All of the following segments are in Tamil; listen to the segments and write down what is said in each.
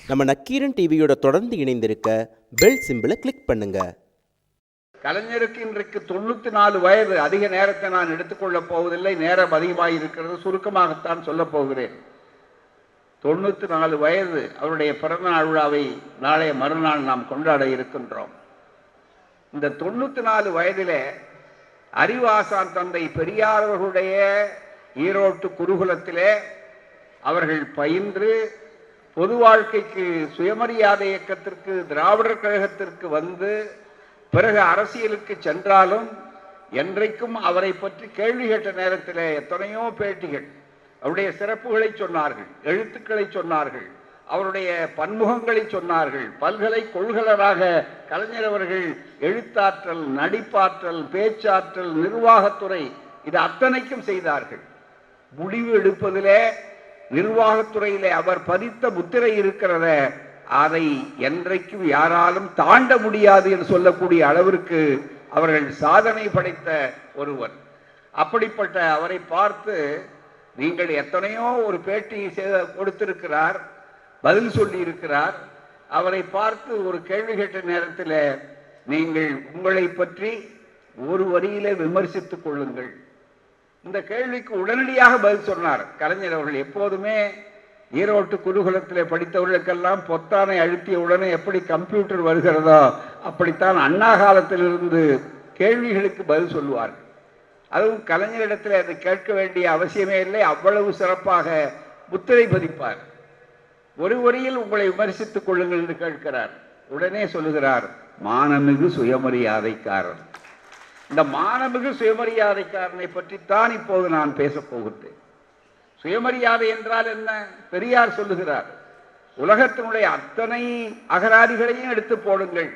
நம்ம நக்கீரன் டிவியோட தொடர்ந்து இணைந்திருக்க பெல் சிம்பிளை கிளிக் பண்ணுங்க. கலைஞருக்கு இன்றைக்கு 94 வயது. அதிக நேரத்தை நான் எடுத்துக்கொள்ளப் போவதில்லை, நேரம் அதிகமாக இருக்கிறது, சுருக்கமாகத்தான் சொல்ல போகிறேன். 94 வயது அவருடைய பிறந்த நாள் விழாவை நாளைய மறுநாள் நாம் கொண்டாட இருக்கின்றோம். இந்த 94 வயதிலே அறிவாசான் தந்தை பெரியார் அவர்களுடைய ஈரோட்டு குருகுலத்திலே அவர்கள் பயின்று பொது வாழ்க்கைக்கு, சுயமரியாதை இயக்கத்திற்கு, திராவிடர் கழகத்திற்கு வந்து பிறகு அரசியலுக்கு சென்றாலும் என்றைக்கும் அவரை பற்றி கேள்வி கேட்ட நேரத்தில் எத்தனையோ பேட்டிகள், அவருடைய சிறப்புகளை சொன்னார்கள், எழுத்துக்களை சொன்னார்கள், அவருடைய பன்முகங்களை சொன்னார்கள். பல்கலை கொள்கலராக கலைஞர் அவர்கள் எழுத்தாற்றல், நடிப்பாற்றல், பேச்சாற்றல், நிர்வாகத்துறை இது அத்தனைக்கும் செய்தார்கள். முடிவு எடுப்பதிலே, நிர்வாகத்துறையிலே அவர் பதித்த முத்திரை இருக்கிறத, அதை என்றைக்கும் யாராலும் தாண்ட முடியாது என்று சொல்லக்கூடிய அளவிற்கு அவர்கள் சாதனை படைத்த ஒருவர். அப்படிப்பட்ட அவரை பார்த்து நீங்கள் எத்தனையோ ஒரு பேட்டி கொடுத்திருக்கிறார், பதில் சொல்லி இருக்கிறார். அவரை பார்த்து ஒரு கேள்வி கேட்ட நேரத்தில் நீங்கள் உங்களை பற்றி ஒரு வரியிலே விமர்சித்துக் கொள்ளுங்கள். இந்த கேள்விக்கு உடனடியாக பதில் சொன்னார் கலைஞர் அவர்கள். எப்போதுமே ஈரோட்டு குருகுலத்தில் படித்தவர்களுக்கெல்லாம் பொத்தானை அழுத்திய உடனே எப்படி கம்ப்யூட்டர் வருகிறதோ அப்படித்தான் அண்ணா காலத்திலிருந்து கேள்விகளுக்கு பதில் சொல்லுவார்கள். அதுவும் கலைஞரிடத்தில் அதை கேட்க வேண்டிய அவசியமே இல்லை, அவ்வளவு சிறப்பாக முத்திரை பதிப்பார். ஒரு வரியில் உங்களை விமர்சித்துக் கொள்ளுங்கள் என்று கேட்கிறார். உடனே சொல்லுகிறார், மானமிகு சுயமரியாதைக்காரன். இந்த மானமிகு சுயமரியாதைக்காரனை பற்றித்தான் இப்போது நான் பேசப் போகிறேன். சுயமரியாதை என்றால் என்ன? பெரியார் சொல்லுகிறார், உலகத்தினுடைய அத்தனை அகராதிகளையும் எடுத்து போடுங்கள்,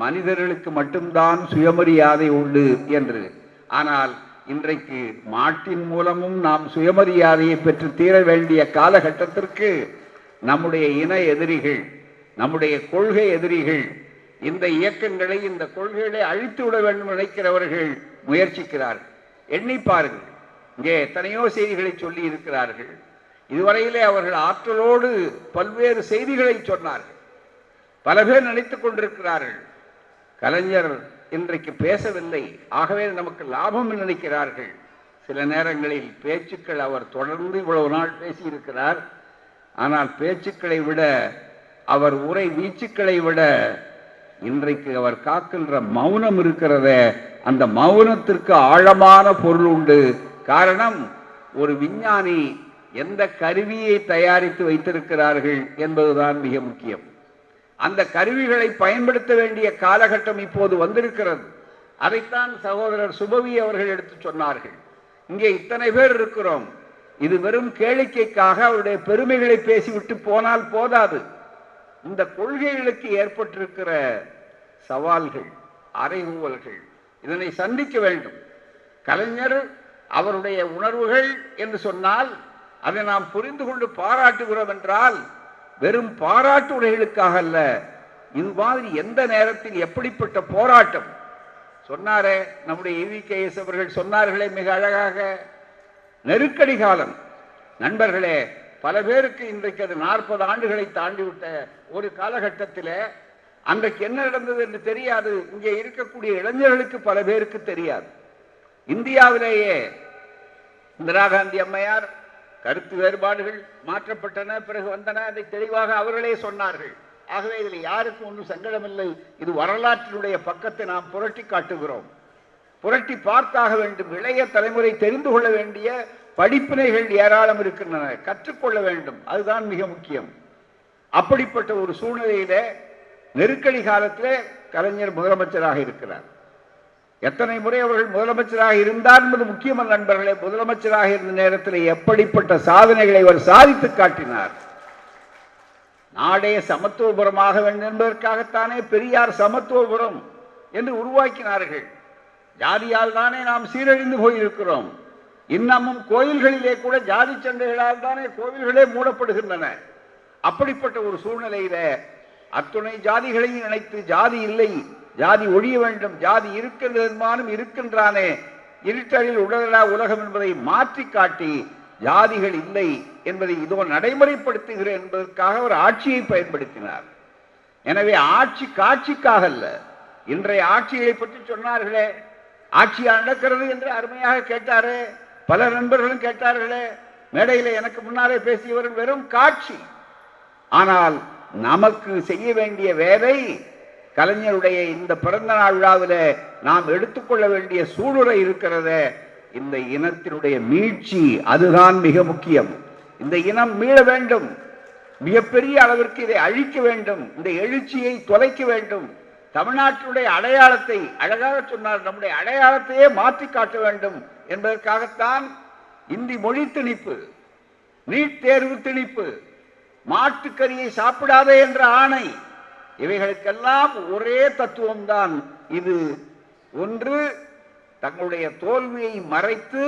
மனிதர்களுக்கு மட்டும்தான் சுயமரியாதை உண்டு என்று. ஆனால் இன்றைக்கு மாட்டின் மூலமும் நாம் சுயமரியாதையை பெற்று தீர வேண்டிய காலகட்டத்திற்கு நம்முடைய இன எதிரிகள், நம்முடைய கொள்கை எதிரிகள், இந்த இயக்கங்களை, இந்த கொள்கைகளை அழித்து விட வேண்டும் நினைக்கிறவர்கள் முயற்சிக்கிறார்கள். எண்ணி பாருங்கள், இங்கே எத்தனையோ செய்திகளை சொல்லி இருக்கிறார்கள். இதுவரையிலே அவர்கள் ஆற்றலோடு பல்வேறு செய்திகளை சொன்னார்கள். பல பேர் நினைத்துக் கொண்டிருக்கிறார்கள் கலைஞர் இன்றைக்கு பேசவில்லை, ஆகவே நமக்கு லாபம் நினைக்கிறார்கள். சில நேரங்களில் பேச்சுக்கள் அவர் தொடர்ந்து இவ்வளவு நாள் பேசியிருக்கிறார். ஆனால் பேச்சுக்களை விட, அவர் உரை வீச்சுக்களை விட இன்றைக்கு அவர் காக்கின்ற மௌனம் இருக்கிறத, அந்த மௌனத்திற்கு ஆழமான பொருள் உண்டு. காரணம், ஒரு விஞ்ஞானி எந்த கருவியை தயாரித்து வைத்திருக்கிறார்கள் என்பதுதான் மிக முக்கியம். அந்த கருவிகளை பயன்படுத்த வேண்டிய காலகட்டம் இப்போது வந்திருக்கிறது. அதைத்தான் சகோதரர் சுபவி அவர்கள் எடுத்து சொன்னார்கள். இங்கே இத்தனை பேர் இருக்கிறோம், இது வெறும் கேளிக்கைக்காக அவருடைய பெருமைகளை பேசிவிட்டு போனால் போதாது. இந்த கொள்கைகளுக்கு ஏற்பட்டிருக்கிற சவால்கள், அறைகூவல்கள், இதனை சந்திக்க வேண்டும். கலைஞர் அவருடைய உணர்வுகள் என்று சொன்னால் அதை நாம் புரிந்து கொண்டு பாராட்டுகிறோம் என்றால் வெறும் பாராட்டு உரைகளுக்காக அல்ல, இது மாதிரி எந்த நேரத்தில் எப்படிப்பட்ட போராட்டம் சொன்னாரே நம்முடைய EVKS அவர்கள் சொன்னார்களே மிக அழகாக, நெருக்கடி காலம். நண்பர்களே, பல பேருக்கு இன்றைக்கு அது 40 ஆண்டுகளை தாண்டிவிட்ட ஒரு காலகட்டத்தில் அன்றைக்கு என்ன நடந்தது என்று தெரியாது. இங்கே இருக்கக்கூடிய இளைஞர்களுக்கு பல பேருக்கு தெரியாது. இந்தியாவிலேயே இந்திரா காந்தி அம்மையார், கருத்து வேறுபாடுகள் மாற்றப்பட்டன, பிறகு வந்தன, அதை தெளிவாக அவர்களே சொன்னார்கள். ஆகவே இதில் யாருக்கும் ஒன்றும் சங்கடமில்லை. இது வரலாற்றினுடைய பக்கத்தை நாம் புரட்டி காட்டுகிறோம், புரட்டி பார்த்தாக வேண்டும். இளைய தலைமுறை தெரிந்து கொள்ள வேண்டிய படிப்பினைகள் ஏராளம் இருக்கின்றன, கற்றுக்கொள்ள வேண்டும், அதுதான் மிக முக்கியம். அப்படிப்பட்ட ஒரு சூழ்நிலையில நெருக்கடி காலத்திலே கலைஞர் முதலமைச்சராக இருக்கிறார். எத்தனை முறை அவர்கள் முதலமைச்சராக இருந்தார் என்பது முக்கியமல்ல நண்பர்களே. முதலமைச்சராக இருந்த நேரத்தில் எப்படிப்பட்ட சாதனைகளை அவர் சாதித்து காட்டினார். நாடே சமத்துவபுரமாக வேண்டும் என்பதற்காகத்தானே பெரியார் சமத்துவபுரம் என்று உருவாக்கினார்கள். ஜாதியால் தானே நாம் சீரழிந்து போயிருக்கிறோம். இன்னமும் கோயில்களிலே கூட ஜாதி சண்டைகளால் தானே கோவில்களே மூடப்படுகின்றன. அப்படிப்பட்ட ஒரு சூழ்நிலையில அத்துணை ஜாதிகளையும் நினைத்து, ஜாதி இல்லை, ஜாதி ஒழிய வேண்டும், ஜாதி இருக்கின்றதுமானும் இருக்கின்றானே, இருட்டலில் உடலா உலகம் என்பதை மாற்றி காட்டி ஜாதிகள் இல்லை என்பதை இதோ நடைமுறைப்படுத்துகிறேன் என்பதற்காக அவர் ஆட்சியை பயன்படுத்தினார். எனவே ஆட்சி காட்சிக்காக அல்ல. இன்றைய ஆட்சியை பற்றி சொன்னார்களே, ஆட்சியா நடக்கிறது என்று அருமையாக கேட்டாரே, பல நண்பர்களும் கேட்டார்களே, மேடையில எனக்கு முன்னாலே பேசியவர்கள் வெறும் காட்சி. ஆனால் நமக்கு செய்ய வேண்டிய வேலை, கலைஞருடைய இந்த பிறந்த நாள் விழாவில் நாம் எடுத்துக்கொள்ள வேண்டிய சூளுரை இருக்கிறத, இந்த இனத்தினுடைய மீட்சி, அதுதான் மிக முக்கியம். இந்த இனம் மீள வேண்டும், மிகப்பெரிய அளவிற்கு இதை அழிக்க வேண்டும், இந்த எழுச்சியை தொலைக்க வேண்டும், தமிழ்நாட்டினுடைய அடையாளத்தை, அழகாக சொன்னார், நம்முடைய அடையாளத்தையே மாற்றி காட்ட வேண்டும் என்பதற்காகத்தான் இந்தி மொழி திணிப்பு, நீட் தேர்வு திணிப்பு, மாட்டுக்கறியை சாப்பிடாதே என்ற ஆணை, இவைகளுக்கெல்லாம் ஒரே தத்துவம்தான் இது. ஒன்று, தங்களுடைய தோல்வியை மறைத்து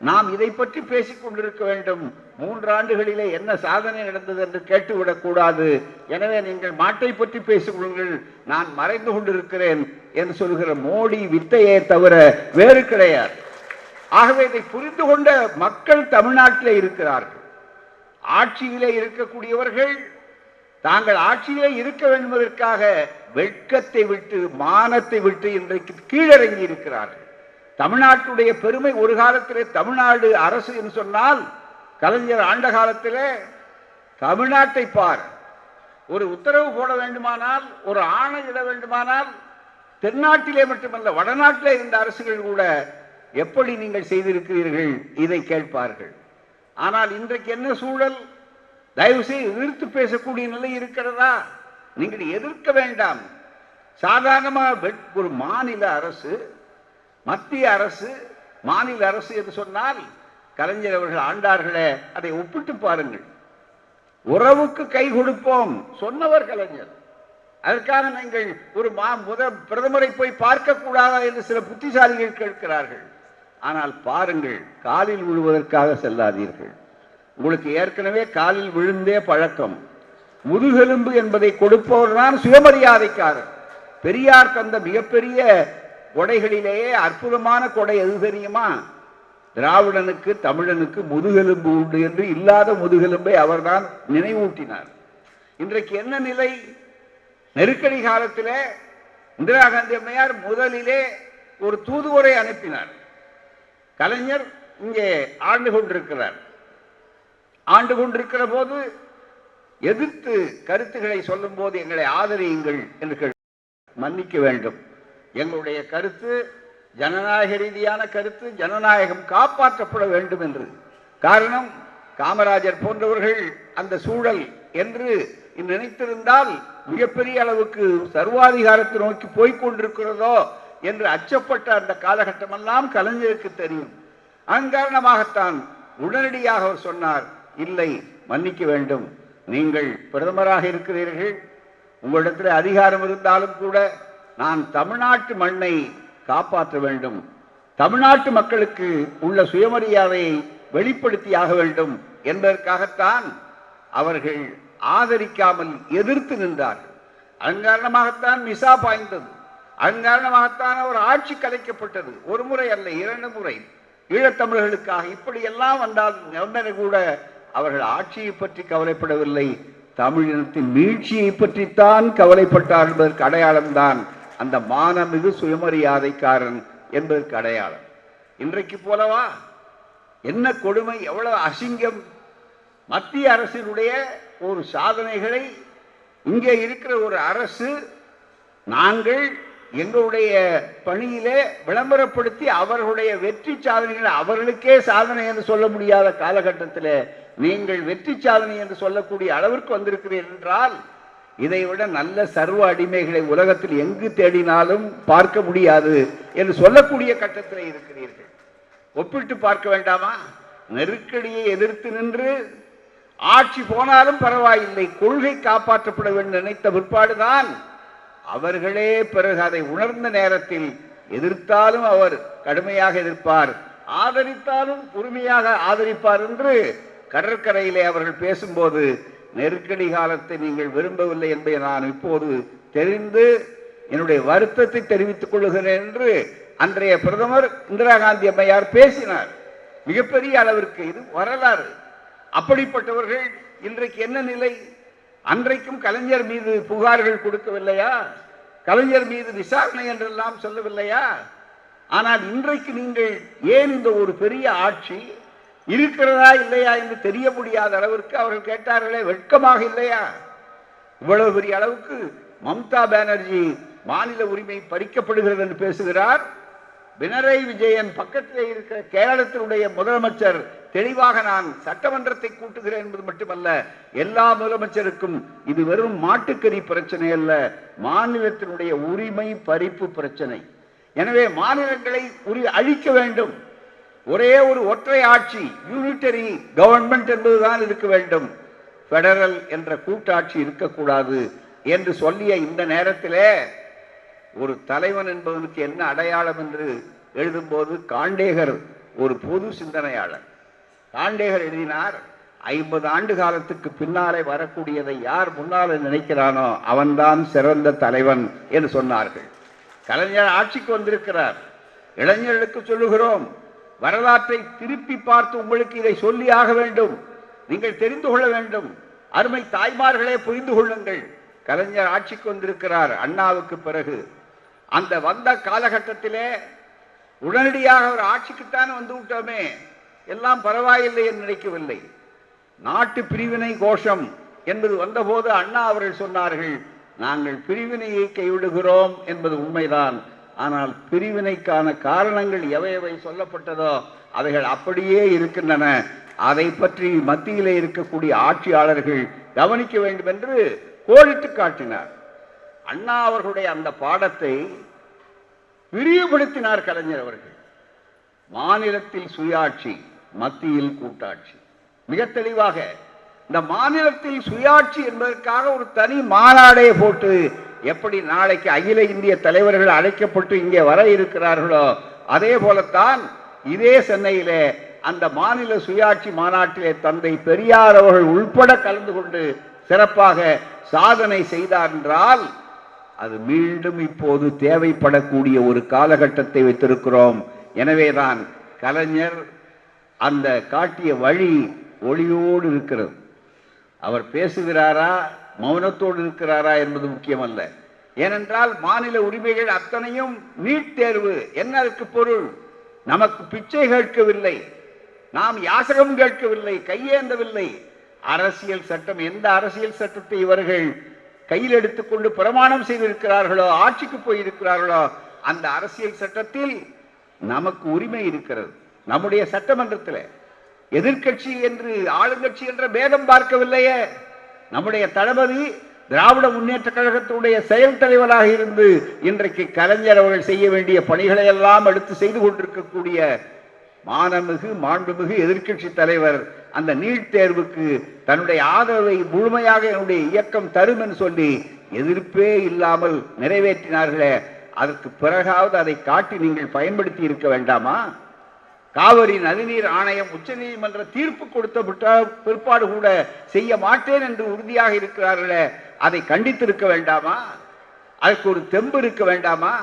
நாம் இதை பற்றி பேசிக் கொண்டிருக்க வேண்டும். 3 ஆண்டுகளிலே என்ன சாதனை நடந்தது என்று கேட்டுவிடக் கூடாது. எனவே நீங்கள் மாட்டை பற்றி பேசிக்கொள்ளுங்கள், நான் மறைந்து கொண்டிருக்கிறேன் என்று சொல்கிற மோடி வித்தையே தவிர வேறு கிடையாது. ஆகவே இதை புரிந்து கொண்ட மக்கள் தமிழ்நாட்டிலே இருக்கிறார்கள். ஆட்சியிலே இருக்கக்கூடியவர்கள் தாங்கள் ஆட்சியிலே இருக்க வேண்டும் என்பதற்காக வெட்கத்தை விட்டு, மானத்தை விட்டு இன்றைக்கு கீழறங்கி இருக்கிறார்கள். தமிழ்நாட்டுடைய பெருமை, ஒரு காலத்திலே தமிழ்நாடு அரசு என்று சொன்னால், கலைஞர் ஆண்ட காலத்திலே தமிழ்நாட்டை பார், ஒரு உத்தரவு போட வேண்டுமானால், ஒரு ஆணை இட வேண்டுமானால், தென்னாட்டிலே மட்டுமல்ல வடநாட்டிலே இருந்த அரசுகள் கூட எப்படி நீங்கள் செய்திருக்கிறீர்கள் இதை கேட்பார்கள். ஆனால் இன்றைக்கு என்ன சூழல்? தயவு செய்து எதிர்த்து பேசக்கூடிய நிலை இருக்கிறதா? நீங்கள் எதிர்க்க வேண்டாம். சாதாரணமாக ஒரு மாநில அரசு, மத்திய அரசு, மாநில அரசு என்று சொன்னால், கலைஞர் அவர்கள் ஆண்டார்களே, அதை ஒப்பிட்டு பாருங்கள். உறவுக்கு கை கொடுப்போம் சொன்னவர் கலைஞர். அதற்காக நீங்கள் ஒரு பிரதமரை போய் பார்க்க கூடாதா என்று சில புத்திசாலிகள் கேட்கிறார்கள். ஆனால் பாருங்கள், காலில் விழுவதற்காக செல்லாதீர்கள். உங்களுக்கு ஏற்கனவே காலில் விழுந்தே பழக்கம். முதுகெலும்பு என்பதை கொடுப்பவர் தான் சுயமரியாதைக்காரர். பெரியார் தந்த மிகப்பெரிய கொடைகளிலேயே அற்புதமான கொடை எது தெரியுமா? திராவிடனுக்கு, தமிழனுக்கு முதுகெலும்பு உண்டு என்று இல்லாத முதுகெலும்பை அவர்தான் நினைவூட்டினார். இன்றைக்கு என்ன நிலை? நெருக்கடி காலத்திலே இந்திரா காந்தி அம்மையார் முதலிலே ஒரு தூதுவரை அனுப்பினார். கலைஞர் இங்கே ஆண்டு கொண்டிருக்கிறார். ஆண்டு கொண்டிருக்கிற போது எதிர்த்து கருத்துக்களை சொல்லும் போது எங்களை ஆதரியுங்கள் என்று மன்னிக்க வேண்டும். எங்களுடைய கருத்து ஜனநாயக ரீதியான கருத்து, ஜனநாயகம் காப்பாற்றப்பட வேண்டும் என்று. காரணம், காமராஜர் போன்றவர்கள் அந்த சூழல் என்று நினைத்திருந்தால் மிகப்பெரிய அளவுக்கு சர்வாதிகாரத்தை நோக்கி போய்கொண்டிருக்கிறதோ என்று அச்சப்பட்ட அந்த காலகட்டம் எல்லாம் கலைஞருக்கு தெரியும். அதன் காரணமாகத்தான் உடனடியாக அவர் சொன்னார், இல்லை, மன்னிக்க வேண்டும், நீங்கள் பிரதமராக இருக்கிறீர்கள், உங்களிடத்தில் அதிகாரம் இருந்தாலும் கூட நான் தமிழ்நாட்டு மண்ணை காப்பாற்ற வேண்டும், தமிழ்நாட்டு மக்களுக்கு உள்ள சுயமரியாதையை வெளிப்படுத்தியாக வேண்டும் என்பதற்காகத்தான் அவர்கள் ஆதரிக்காமல் எதிர்த்து நின்றார்கள். அதன் காரணமாகத்தான் மிசா பாய்ந்தது. அதன் காரணமாகத்தான் அவர் ஆட்சி கலைக்கப்பட்டது. ஒரு முறை அல்ல, 2 முறை ஈழத்தமிழர்களுக்காக. இப்படி எல்லாம் வந்தால் கூட அவர்கள் ஆட்சியை பற்றி கவலைப்படவில்லை, தமிழினத்தின் மீட்சியை பற்றித்தான் கவலைப்பட்டார் என்பதற்கு அடையாளம்தான் அந்த மானமிகு சுயமரியாதைக்காரன் என்பதற்கு அடையாளம். இன்றைக்கு போலவா? என்ன கொடுமை, எவ்வளவு அசிங்கம்! மத்திய அரசினுடைய ஒரு சாதனைகளை இங்கே இருக்கிற ஒரு அரசு, நாங்கள் எங்களுடைய பணியிலே விளம்பரப்படுத்தி அவர்களுடைய வெற்றி சாதனைகளை அவர்களுக்கே சாதனை என்று சொல்ல முடியாத காலகட்டத்தில் நீங்கள் வெற்றி சாதனை என்று சொல்லக்கூடிய அளவிற்கு வந்திருக்கிறீர்கள் என்றால், இதைவிட நல்ல சர்வ அடிமைகளை உலகத்தில் எங்கு தேடினாலும் பார்க்க முடியாது என்று சொல்லக்கூடிய கட்டத்தில் இருக்கிறீர்கள். ஒப்பிட்டு பார்க்க வேண்டாமா? நெருக்கடியை எதிர்த்து நின்று ஆட்சி போனாலும் பரவாயில்லை, கொள்கை காப்பாற்றப்பட வேண்டும் நினைத்த பிற்பாடுதான் அவர்களே பிறகு அதை உணர்ந்த நேரத்தில் எதிர்த்தாலும் அவர் கடுமையாக எதிர்ப்பார், ஆதரித்தாலும் பொறுமையாக ஆதரிப்பார் என்று கடற்கரையிலே அவர்கள் பேசும்போது, நெருக்கடி காலத்தை நீங்கள் விரும்பவில்லை என்பதை நான் இப்போது தெரிந்து என்னுடைய வருத்தத்தை தெரிவித்துக் கொள்கிறேன் என்று அன்றைய பிரதமர் இந்திரா காந்தி அம்மையார் பேசினார். மிகப்பெரிய அளவிற்கு. இது வரலாறு. அப்படிப்பட்டவர்கள் இன்றைக்கு என்ன நிலை? அன்றைக்கும் கலைஞர் மீது புகார்கள் கொடுக்கவில்லையா? கலைஞர் மீது விசாரணை என்றெல்லாம் சொல்லவில்லையா? ஆனால் இன்றைக்கு நீங்கள் ஏன் இந்த ஒரு பெரிய ஆட்சி இருக்கிறதா இல்லையா என்று தெரிய முடியாத அளவிற்கு அவர்கள் கேட்டார்களே, வெட்கமாக இல்லையா? இவ்வளவு பெரிய அளவுக்கு மம்தா பானர்ஜி மாநில உரிமை பறிக்கப்படுகிறது என்று பேசுகிறார். பினராயி விஜயன் பக்கத்திலே இருக்கிற கேரளத்தினுடைய முதலமைச்சர் தெளிவாக நான் சட்டமன்றத்தை கூட்டுகிறேன் என்பது மட்டுமல்ல, எல்லா முதலமைச்சருக்கும் இது வெறும் மாட்டுக்கறி பிரச்சனை அல்ல, மாநிலத்தினுடைய உரிமை பறிப்பு பிரச்சனை. எனவே மாநிலங்களை அழிக்க வேண்டும். ஒரே ஒரு ஒற்றை ஆட்சி, யூனிட்டரி கவர்மெண்ட் என்பதுதான் இருக்க வேண்டும், பெடரல் என்ற கூட்டாட்சி இருக்கக்கூடாது என்று சொல்லிய இந்த நேரத்திலே ஒரு தலைவன் என்பதற்கு என்ன அடையாளம் என்று எழுதும்போது காண்டேகர் ஒரு பொது சிந்தனையாளர். காண்டேகர் எழுதினார், 50 ஆண்டு காலத்துக்கு பின்னாலே வரக்கூடியதை யார் முன்னாலே நினைக்கிறானோ அவன்தான் சிறந்த தலைவன் என்று சொன்னார்கள். கலைஞர் ஆட்சிக்கு வந்திருக்கிறார். இளைஞர்களுக்கு சொல்லுகிறோம், வரலாற்றை திருப்பி பார்த்து உங்களுக்கு இதை சொல்லி ஆக வேண்டும், நீங்கள் தெரிந்து கொள்ள வேண்டும். அருமை தாய்மார்களே, புரிந்து கொள்ளுங்கள். கலைஞர் ஆட்சிக்கு வந்திருக்கிறார் அண்ணாவுக்கு பிறகு. அந்த வந்த காலகட்டத்திலே உடனடியாக ஒரு ஆட்சிக்குத்தான் வந்து விட்டோமே, எல்லாம் பரவாயில்லை என்று நினைக்கவில்லை. நாட்டு பிரிவினை கோஷம் என்பது வந்தபோது அண்ணா அவர்கள் சொன்னார்கள், நாங்கள் பிரிவினையை கைவிடுகிறோம் என்பது உண்மைதான், ஆனால் பிரிவினைக்கான காரணங்கள் எவை சொல்லப்பட்டதோ அவைகள் அப்படியே இருக்கின்றன, அதை பற்றி மத்தியிலே இருக்கக்கூடிய ஆட்சியாளர்கள் கவனிக்க வேண்டும் என்று கோடிட்டு காட்டினார். அண்ணா அவர்களுடைய அந்த பாடத்தை விரிவுபடுத்தினார் கலைஞர் அவர்கள். மாநிலத்தில் சுயாட்சி, மத்தியில் கூட்டாட்சி. மிக தெளிவாக இந்த மாநிலத்தில் சுயாட்சி என்பதற்காக ஒரு தனி மாநாடே போட்டு, எப்படி நாளைக்கு அகில இந்திய தலைவர்கள் அழைக்கப்பட்டு இங்கே வர இருக்கிறார்களோ அதே போலத்தான் இதே சென்னையிலே அந்த மாநில சுயாட்சி மாநாட்டிலே தந்தை பெரியார் அவர்கள் உள்பட கலந்து கொண்டு சிறப்பாக சாதனை செய்தார் என்றால் அது மீண்டும் இப்போது தேவைப்படக்கூடிய ஒரு காலகட்டத்தை வைத்திருக்கிறோம். எனவேதான் கலைஞர் அந்த காட்டிய வழி ஒளியோடு இருக்கிறது. அவர் பேசுகிறாரா மௌனத்தோடு இருக்கிறாரா என்பது முக்கியமல்ல. ஏனென்றால் மாநில உரிமைகள் அத்தனையும் நீட் தேர்வு என்ன அதற்கு பொருள்? நமக்கு பிச்சை கேட்கவில்லை, நாம் யாசகம் கேட்கவில்லை, கையேந்தவில்லை. அரசியல் சட்டம், எந்த அரசியல் சட்டத்தை இவர்கள் கையில் எடுத்துக்கொண்டு பிரமாணம் செய்திருக்கிறார்களோ, ஆட்சிக்கு போயிருக்கிறார்களோ, அந்த அரசியல் சட்டத்தில் நமக்கு உரிமை இருக்கிறது. நம்முடைய சட்டமன்றத்தில் எதிர்கட்சி என்று ஆளுங்கட்சி என்ற பேதம் பார்க்கவில்லையே. நம்முடைய தளபதி திராவிட முன்னேற்ற கழகத்தினுடைய செயல் தலைவராக இருந்து இன்றைக்கு கலைஞர் அவர்கள் செய்ய வேண்டிய பணிகளை எல்லாம் எடுத்து செய்து கொண்டிருக்கக்கூடிய மாண்புமிகு எதிர்கட்சி தலைவர் அந்த நீட் தேர்வுக்கு தன்னுடைய ஆதரவை முழுமையாக என்னுடைய இயக்கம் தரும் என்று சொல்லி எதிர்ப்பே இல்லாமல் நிறைவேற்றினார்களே, அதற்கு பிறகாவது அதை காட்டி நீங்கள் பயன்படுத்தி இருக்க வேண்டாமா? காவிரி நதிநீர் ஆணையம் உச்ச நீதிமன்ற தீர்ப்பு கொடுத்த பிற்பாடு கூட செய்ய மாட்டேன் என்று உறுதியாக இருக்கிறார்களே, அதை கண்டித்திருக்க வேண்டாமா? அதற்கு ஒரு தெம்பு இருக்க வேண்டாமா?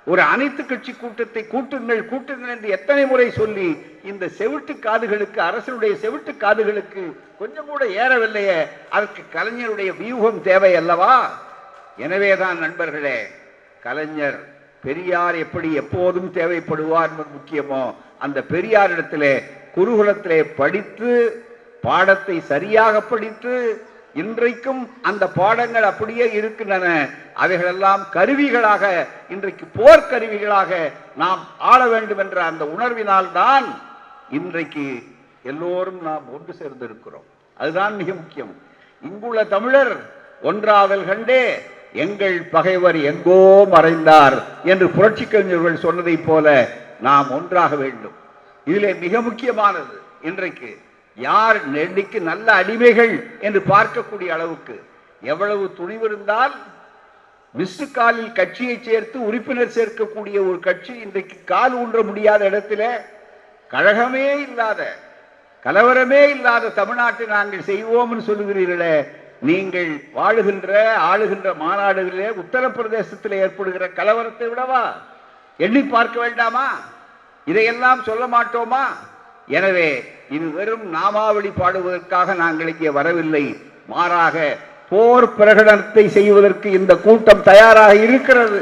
ஒரு அனைத்து கட்சி கூட்டத்தை கூட்டுங்கள் என்று எத்தனை முறை சொல்லி இந்த செவிட்டு காதுகளுக்கு, அரசனுடைய செவிட்டு காதுகளுக்கு கொஞ்சம் கூட ஏறவில்லையே. அதற்கு கலைஞருடைய வியூகம் தேவை அல்லவா? எனவேதான் நண்பர்களே, கலைஞர் பெரியார் எப்படி எப்போதும் தேவைப்படுவார் என்பது முக்கியமோ, அந்த பெரியாரிடத்திலே குருகுலத்திலே படித்து பாடத்தை சரியாக படித்து இன்றைக்கும் அந்த பாடங்கள் அப்படியே இருக்கின்றன. அவைகளெல்லாம் கருவிகளாக, இன்றைக்கு போர்க்கருவிகளாக நாம் ஆள வேண்டும் என்ற அந்த உணர்வினால் தான் இன்றைக்கு எல்லோரும் நாம் ஒன்று சேர்ந்திருக்கிறோம். அதுதான் மிக முக்கியம். இங்குள்ள தமிழர் ஒன்றாதல் கண்டே எங்கள் பகைவர் எங்கோ மறைந்தார் என்று புரட்சி கவிஞர்கள் சொன்னதை போல நாம் ஒன்றாக வேண்டும். இதிலே மிக முக்கியமானது, இன்றைக்கு யார் நெல்லிக்கு நல்ல அடிமைகள் என்று பார்க்கக்கூடிய அளவுக்கு எவ்வளவு துணிவு இருந்தால் மிஸ்டு காலில் கட்சியை சேர்த்து உறுப்பினர் சேர்க்கக்கூடிய ஒரு கட்சி இன்றைக்கு கால் ஊன்ற முடியாத இடத்துல கழகமே இல்லாத, கலவரமே இல்லாத தமிழ்நாட்டை நாங்கள் செய்வோம் சொல்லுகிறீர்களே, நீங்கள் ஆளுகின்ற மாநாடுகளிலே உத்தரப்பிரதேசத்தில் ஏற்படுகிற கலவரத்தை விடவா எண்ணி பார்க்க வேண்டாமா? இதையெல்லாம் சொல்ல மாட்டோமா? எனவே இது வெறும் நாமாவளி பாடுவதற்காக நாங்கள் இங்கே வரவில்லை, மாறாக போர் பிரகடனத்தை செய்வதற்கு இந்த கூட்டம் தயாராக இருக்கிறது.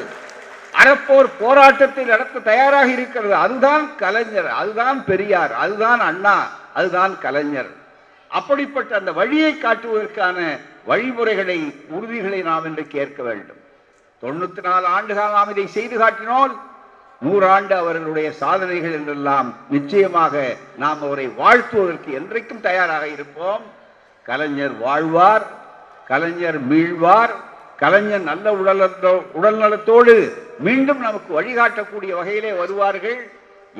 அறப்போர் போராட்டத்தை நடத்த தயாராக இருக்கிறது. அதுதான் கலைஞர், அதுதான் பெரியார், அதுதான் அண்ணா, அதுதான் கலைஞர். அப்படிப்பட்ட அந்த வழியை காட்டுவதற்கான வழிமுறைகளை, உறுதிகளை நாம் இன்றைக்கு ஏற்க வேண்டும். 94 ஆண்டுகள் நாம் இதை செய்து காட்டினோம். 100 ஆண்டு அவர்களுடைய சாதனைகள் என்றெல்லாம் நிச்சயமாக நாம் அவரை வாழ்த்துவதற்கு என்றைக்கும் தயாராக இருப்போம். கலைஞர் வாழ்வார், கலைஞர் மீழ்வார், கலைஞர் நல்ல உடல்நலத்தோடு மீண்டும் நமக்கு வழிகாட்டக்கூடிய வகையிலே வருவார்கள்.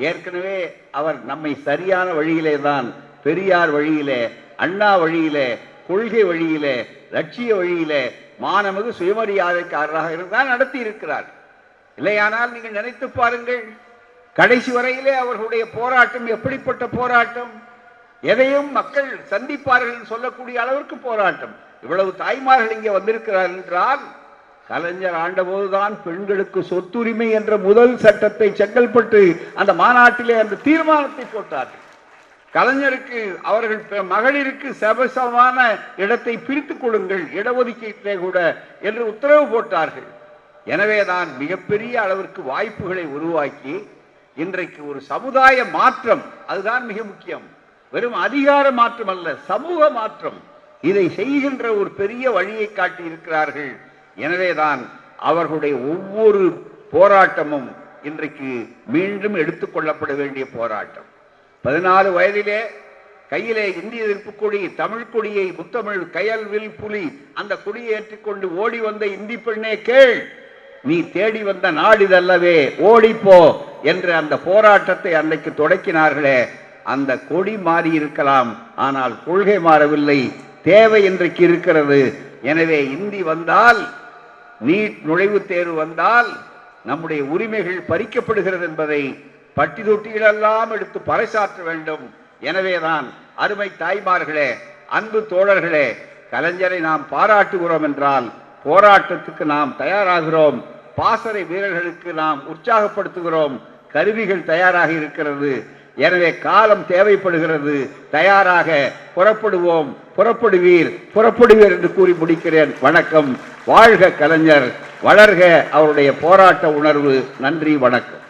ஏற்கனவே அவர் நம்மை சரியான வழியிலே தான், பெரியார் வழியிலே, அண்ணா வழியிலே, கொள்கை வழியிலே, லட்சிய வழியிலே, மானமிகு சுயமரியாதைக்காரராக இருந்தால் நடத்தி இருக்கிறார். இல்லையானால் நீங்கள் நினைத்து பாருங்கள், கடைசி வரையிலே அவர்களுடைய போராட்டம் எப்படிப்பட்ட போராட்டம், எதையும் மக்கள் சந்திப்பார்கள் சொல்லக்கூடிய அளவிற்கு போராட்டம். இவ்வளவு தாய்மார்கள் இங்கே வந்திருக்கிறார் என்றால், கலைஞர் ஆண்டபோதுதான் பெண்களுக்கு சொத்துரிமை என்ற முதல் சட்டத்தை செங்கல்பட்டு அந்த மாநாட்டிலே அந்த தீர்மானத்தை போட்டார்கள். கலைஞருக்கு அவர்கள் மகளிருக்கு சமசமான இடத்தை பிரித்துக் கொடுங்கள், இடஒதுக்கீட்டிலே கூட என்று உத்தரவு போட்டார்கள். எனவேதான் மிகப்பெரிய அளவிற்கு வாய்ப்புகளை உருவாக்கி இன்றைக்கு ஒரு சமுதாய மாற்றம், அதுதான் மிக முக்கியம். வெறும் அதிகார மாற்றம் அல்ல, சமூக மாற்றம். இதை செய்கின்ற ஒரு பெரிய வழியை காட்டி இருக்கிறார்கள். எனவேதான் அவர்களுடைய ஒவ்வொரு போராட்டமும் இன்றைக்கு மீண்டும் எடுத்துக்கொள்ளப்பட வேண்டிய போராட்டம். 14 வயதிலே கையிலே இந்திய எதிர்ப்பு கொடி, தமிழ் கொடியை, முத்தமிழ் கயல்வில் புலி அந்த கொடியை ஏற்றிக்கொண்டு ஓடி வந்த இந்தி பெண்ணே கேள், நீ தேடி வந்த நாடிதல்லவே ஓடிப்போ என்ற அந்த போராட்டத்தை அன்னைக்கு தொடக்கினார்களே, அந்த கொடி மாறி இருக்கலாம், ஆனால் கொள்கை மாறவில்லை. தேவை இன்றைக்கு இருக்கிறது. எனவே இந்தி வந்தால், நீட் நுழைவுத் தேர்வு வந்தால் நம்முடைய உரிமைகள் பறிக்கப்படுகிறது என்பதை பட்டி தொட்டிகளெல்லாம் எடுத்து பறைசாற்ற வேண்டும். எனவேதான் அருமை தாய்மார்களே, அன்பு தோழர்களே, கலைஞரை நாம் பாராட்டுகிறோம் என்றால் போராட்டத்துக்கு நாம் தயாராகிறோம். பாசறை வீரர்களுக்கு நாம் உற்சாகப்படுத்துகிறோம். கருவிகள் தயாராக இருக்கிறது. எனவே காலம் தேவைப்படுகிறது. தயாராக புறப்படுவோம். புறப்படுவீர் என்று கூறி முடிக்கிறேன். வணக்கம். வாழ்க கலைஞர், வளர்க அவருடைய போராட்ட உணர்வு. நன்றி, வணக்கம்.